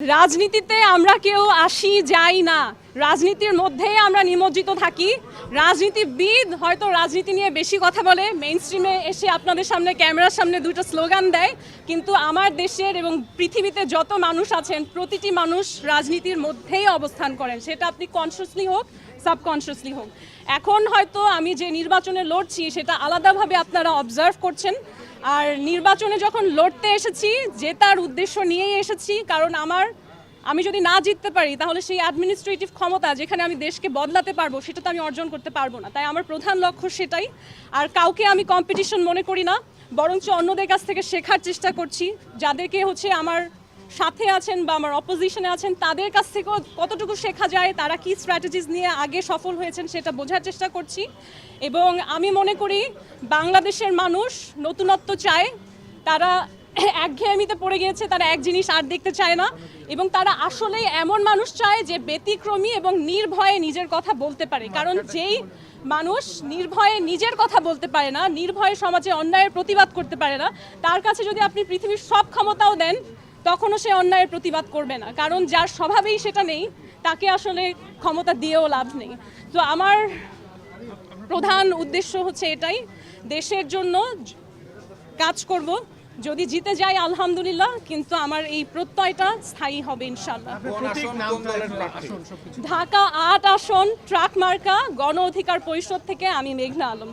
রাজনীতিতে আমরা কেউ আসি যাই না, রাজনীতির মধ্যেই আমরা নিমজ্জিত থাকি। রাজনীতিবিদ হয়তো রাজনীতি নিয়ে বেশি কথা বলে, মেইন স্ট্রিমে এসে আপনাদের সামনে ক্যামেরার সামনে দুটো স্লোগান দেয়, কিন্তু আমার দেশের এবং পৃথিবীতে যত মানুষ আছেন প্রতিটি মানুষ রাজনীতির মধ্যেই অবস্থান করেন, সেটা আপনি কনসিয়াসলি হোক সাবকনসিয়াসলি হোক। এখন হয়তো আমি যে নির্বাচনে লড়ছি সেটা আলাদাভাবে আপনারা অবজার্ভ করছেন, আর নির্বাচনে যখন লড়তে এসেছি জেতার উদ্দেশ্য নিয়েই এসেছি, কারণ আমি যদি না জিততে পারি তাহলে সেই অ্যাডমিনিস্ট্রেটিভ ক্ষমতা যেখানে আমি দেশকে বদলাতে পারবো সেটা তো আমি অর্জন করতে পারবো না। তাই আমার প্রধান লক্ষ্য সেটাই। আর কাউকে আমি কম্পিটিশন মনে করি না, বরঞ্চ অন্যদের কাছ থেকে শেখার চেষ্টা করছি। যাদেরকে আমার সাথে আছেন বা আমার অপোজিশনে আছেন তাদের কাছ থেকেও কতটুকু শেখা যায়, তারা কি স্ট্র্যাটেজিস নিয়ে আগে সফল হয়েছেন সেটা বোঝার চেষ্টা করছি। এবং আমি মনে করি বাংলাদেশের মানুষ নতুনত্ব চায়, তারা একঘেয়েমিতে পড়ে গিয়েছে, তারা এক জিনিস আর দেখতে চায় না, এবং তারা আসলেই এমন মানুষ চায় যে ব্যতিক্রমী এবং নির্ভয়ে নিজের কথা বলতে পারে। কারণ যেই মানুষ নির্ভয়ে নিজের কথা বলতে পারে না, নির্ভয়ে সমাজে অন্যায়ের প্রতিবাদ করতে পারে না, তার কাছে যদি আপনি পৃথিবীর সব ক্ষমতাও দেন তখনও সে অন্যায়ের প্রতিবাদ করবে না, কারণ যার স্বভাবেই সেটা নেই তাকে আসলে ক্ষমতা দিয়েও লাভ নেই। তো আমার প্রধান উদ্দেশ্য হচ্ছে এটাই, দেশের জন্য কাজ করব। যদি জিতে যাই আলহামদুলিল্লাহ, কিন্তু আমার এই প্রত্যয়টা স্থায়ী হবে ইনশাআল্লাহ। ঢাকা ৮ আসন, ট্রাক মার্কা, গণ অধিকার পরিষদ থেকে আমি মেঘনা আলম।